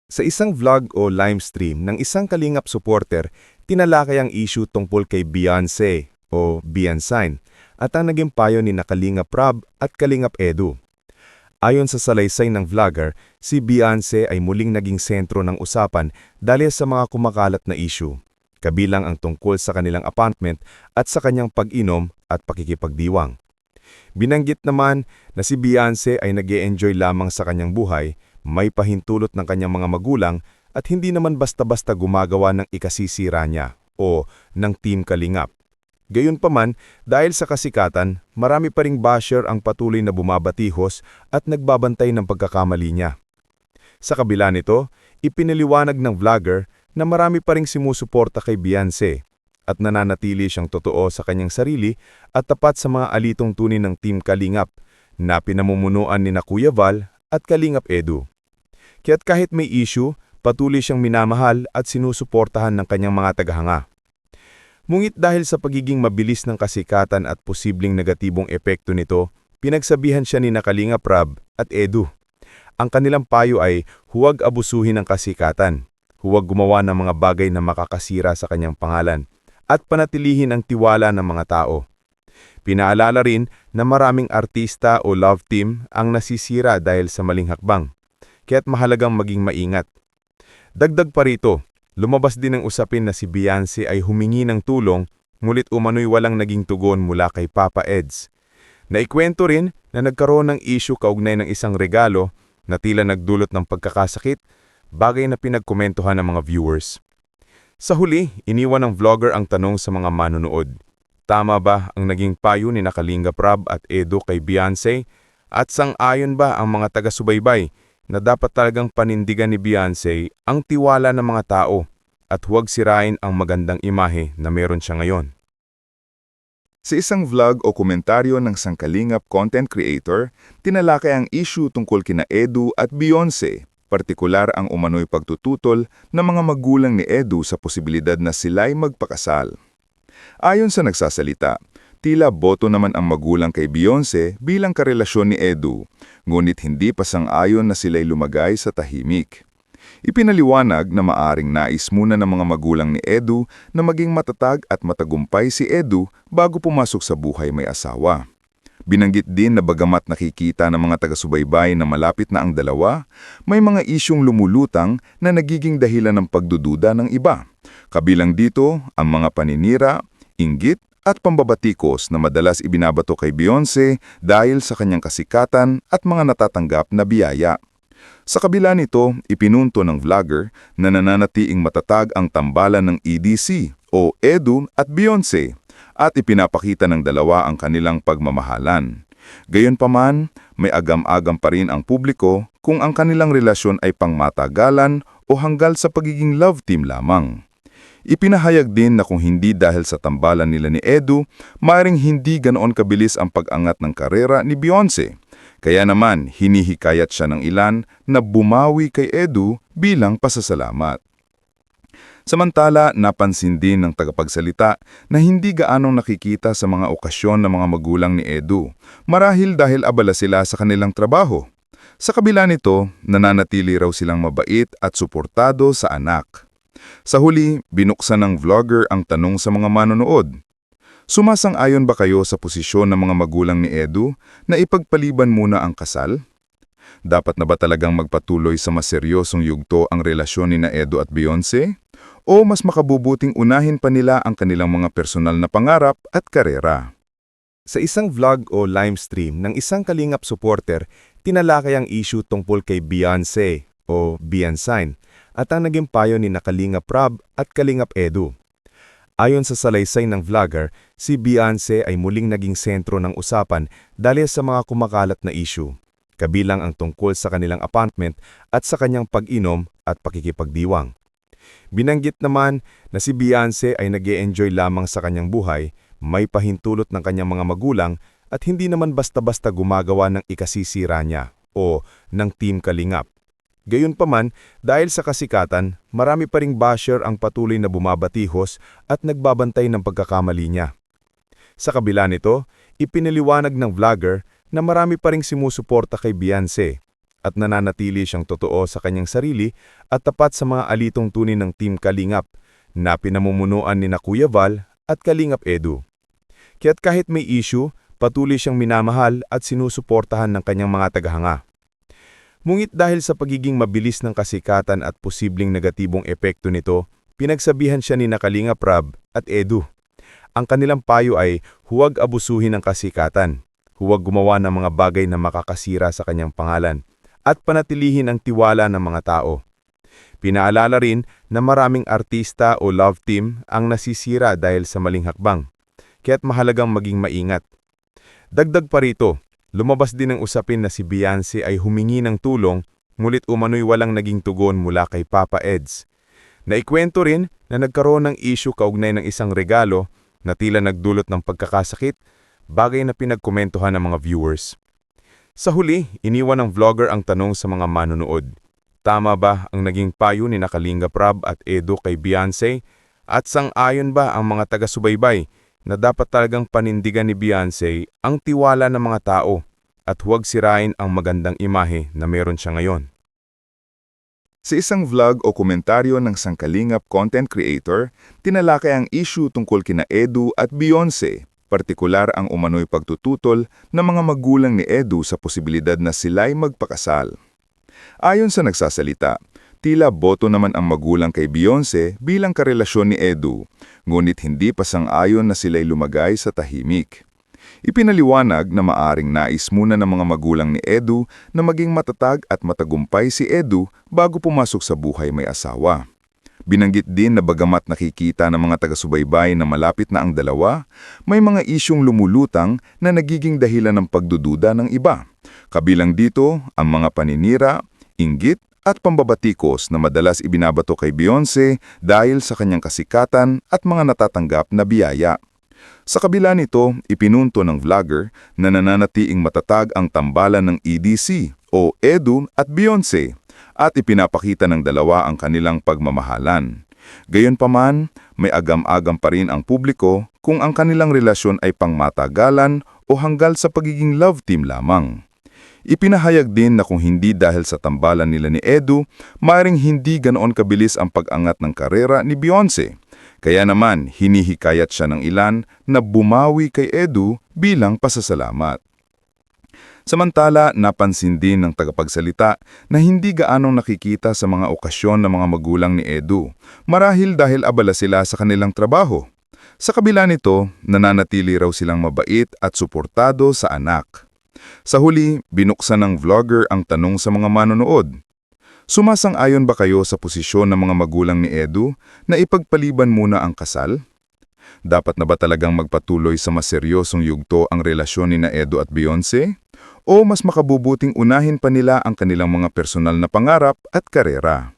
Sa isang vlog o livestream ng isang Kalingap supporter, tinalakay ang issue tungkol kay Beyonce o Beyonce at ang naging payo ni na Kalingap Rob at Kalingap Edu. Ayon sa salaysay ng vlogger, si Beyonce ay muling naging sentro ng usapan dahil sa mga kumakalat na issue, kabilang ang tungkol sa kanilang apartment at sa kanyang pag-inom at pakikipagdiwang. Binanggit naman na si Beyonce ay nag-e-enjoy lamang sa kanyang buhay, may pahintulot ng kanyang mga magulang at hindi naman basta-basta gumagawa ng ikasisira niya o ng Team Kalingap. Gayunpaman, dahil sa kasikatan, marami pa ring basher ang patuloy na bumabatihos at nagbabantay ng pagkakamali niya. Sa kabila nito, ipinaliwanag ng vlogger na marami pa ring sumusuporta kay Beyonce at nananatili siyang totoo sa kanyang sarili at tapat sa mga alitong tunay ng Team Kalingap na pinamumunuan ni na Kuya Val at Kalingap Edu. Kaya't kahit may issue, patuloy siyang minamahal at sinusuportahan ng kanyang mga tagahanga. Ngunit dahil sa pagiging mabilis ng kasikatan at posibleng negatibong epekto nito, pinagsabihan siya ni na Kalingap Rob at Edu. Ang kanilang payo ay huwag abusuhin ng kasikatan, huwag gumawa ng mga bagay na makakasira sa kanyang pangalan, at panatilihin ang tiwala ng mga tao. Pinaalala rin na maraming artista o love team ang nasisira dahil sa maling hakbang, kaya't mahalagang maging maingat. Dagdag pa rito, lumabas din ang usapin na si Beyonce ay humingi ng tulong, ngulit umano'y walang naging tugon mula kay Papa Eds. Naikwento rin na nagkaroon ng issue kaugnay ng isang regalo na tila nagdulot ng pagkakasakit, bagay na pinagkomentuhan ng mga viewers. Sa huli, iniwan ng vlogger ang tanong sa mga manonood. Tama ba ang naging payo ni na Kalingap Rob at Edu kay Beyonce? At sang-ayon ba ang mga taga-subaybay na dapat talagang panindigan ni Beyonce ang tiwala ng mga tao at huwag sirain ang magandang imahe na meron siya ngayon? Sa isang vlog o komentaryo ng sangkalingap content creator, tinalakay ang issue tungkol kina Edu at Beyonce, partikular ang umano'y pagtututol ng mga magulang ni Edu sa posibilidad na sila'y magpakasal. Ayon sa nagsasalita, tila boto naman ang magulang kay Beyonce bilang karelasyon ni Edu, ngunit hindi pa sang-ayon na sila'y lumagay sa tahimik. Ipinaliwanag na maaring nais muna ng mga magulang ni Edu na maging matatag at matagumpay si Edu bago pumasok sa buhay may asawa. Binanggit din na bagamat nakikita ng mga taga-subaybay na malapit na ang dalawa, may mga isyong lumulutang na nagiging dahilan ng pagdududa ng iba. Kabilang dito ang mga paninira, inggit at pambabatikos na madalas ibinabato kay Beyonce dahil sa kanyang kasikatan at mga natatanggap na biyaya. Sa kabila nito, ipinunto ng vlogger na nananatiing matatag ang tambalan ng EDC o Edu at Beyonce at ipinapakita ng dalawa ang kanilang pagmamahalan. Gayunpaman, may agam-agam pa rin ang publiko kung ang kanilang relasyon ay pangmatagalan o hanggal sa pagiging love team lamang. Ipinahayag din na kung hindi dahil sa tambalan nila ni Edu, maaaring hindi ganoon kabilis ang pag-angat ng karera ni Beyonce. Kaya naman, hinihikayat siya ng ilan na bumawi kay Edu bilang pasasalamat. Samantala, napansin din ng tagapagsalita na hindi gaanong nakikita sa mga okasyon ng mga magulang ni Edu, marahil dahil abala sila sa kanilang trabaho. Sa kabila nito, nananatili raw silang mabait at suportado sa anak. Sa huli, binuksan ng vlogger ang tanong sa mga manonood. Sumasang-ayon ba kayo sa posisyon ng mga magulang ni Edu na ipagpaliban muna ang kasal? Dapat na ba talagang magpatuloy sa mas seryosong yugto ang relasyon ni na Edu at Beyonce? O mas makabubuting unahin pa nila ang kanilang mga personal na pangarap at karera? Sa isang vlog o livestream ng isang Kalingap supporter, tinalakay ang issue tungkol kay Beyonce o Beyonce at ang naging payo ni na Kalingap Rob at Kalingap Edu. Ayon sa salaysay ng vlogger, si Beyonce ay muling naging sentro ng usapan dahil sa mga kumakalat na issue, kabilang ang tungkol sa kanilang apartment at sa kanyang pag-inom at pakikipagdiwang. Binanggit naman na si Beyonce ay nag-e-enjoy lamang sa kanyang buhay, may pahintulot ng kanyang mga magulang at hindi naman basta-basta gumagawa ng ikasisira niya o ng Team Kalingap. Gayunpaman, dahil sa kasikatan, marami pa ring basher ang patuloy na bumabatihos at nagbabantay ng pagkakamali niya. Sa kabila nito, ipinaliwanag ng vlogger na marami pa ring sumusuporta kay Beyonce at nananatili siyang totoo sa kanyang sarili at tapat sa mga alitong tunin ng Team Kalingap na pinamumunuan ni Kuya Val at Kalingap Edu. Kaya't kahit may issue, patuloy siyang minamahal at sinusuportahan ng kanyang mga tagahanga. Ngunit dahil sa pagiging mabilis ng kasikatan at posibleng negatibong epekto nito, pinagsabihan siya ni Kalingap Rab at Edu. Ang kanilang payo ay huwag abusuhin ng kasikatan, huwag gumawa ng mga bagay na makakasira sa kanyang pangalan, at panatilihin ang tiwala ng mga tao. Pinaalala rin na maraming artista o love team ang nasisira dahil sa maling hakbang, kaya't mahalagang maging maingat. Dagdag pa rito, lumabas din ang usapin na si Beyonce ay humingi ng tulong, ngulit umano'y walang naging tugon mula kay Papa Eds. Naikwento rin na nagkaroon ng issue kaugnay ng isang regalo na tila nagdulot ng pagkakasakit, bagay na pinagkomentuhan ng mga viewers. Sa huli, iniwan ng vlogger ang tanong sa mga manonood. Tama ba ang naging payo ni Kalingap Rab at Edu kay Beyonce? At sang-ayon ba ang mga taga-subaybay na dapat talagang panindigan ni Beyonce ang tiwala ng mga tao at huwag sirain ang magandang imahe na meron siya ngayon? Sa isang vlog o komentaryo ng sangkalingap content creator, tinalakay ang issue tungkol kina Edu at Beyonce, partikular ang umano'y pagtututol ng mga magulang ni Edu sa posibilidad na sila'y magpakasal. Ayon sa nagsasalita, tila boto naman ang magulang kay Beyonce bilang karelasyon ni Edu, ngunit hindi pa sang-ayon na sila'y lumagay sa tahimik. Ipinaliwanag na maaring nais muna ng mga magulang ni Edu na maging matatag at matagumpay si Edu bago pumasok sa buhay may asawa. Binanggit din na bagamat nakikita ng mga taga-subaybay na malapit na ang dalawa, may mga isyong lumulutang na nagiging dahilan ng pagdududa ng iba. Kabilang dito ang mga paninira, inggit at pambabatikos na madalas ibinabato kay Beyonce dahil sa kanyang kasikatan at mga natatanggap na biyaya. Sa kabila nito, ipinunto ng vlogger na nananatiing matatag ang tambalan ng EDC o Edu at Beyonce at ipinapakita ng dalawa ang kanilang pagmamahalan. Gayunpaman, may agam-agam pa rin ang publiko kung ang kanilang relasyon ay pangmatagalan o hanggal sa pagiging love team lamang. Ipinahayag din na kung hindi dahil sa tambalan nila ni Edu, maaaring hindi ganoon kabilis ang pag-angat ng karera ni Beyonce. Kaya naman, hinihikayat siya ng ilan na bumawi kay Edu bilang pasasalamat. Samantala, napansin din ng tagapagsalita na hindi gaanong nakikita sa mga okasyon ng mga magulang ni Edu, marahil dahil abala sila sa kanilang trabaho. Sa kabila nito, nananatili raw silang mabait at suportado sa anak. Sa huli, binuksan ng vlogger ang tanong sa mga manonood. Sumasang-ayon ba kayo sa posisyon ng mga magulang ni Edu na ipagpaliban muna ang kasal? Dapat na ba talagang magpatuloy sa mas seryosong yugto ang relasyon ni Edu at Beyonce? O mas makabubuting unahin pa nila ang kanilang mga personal na pangarap at karera?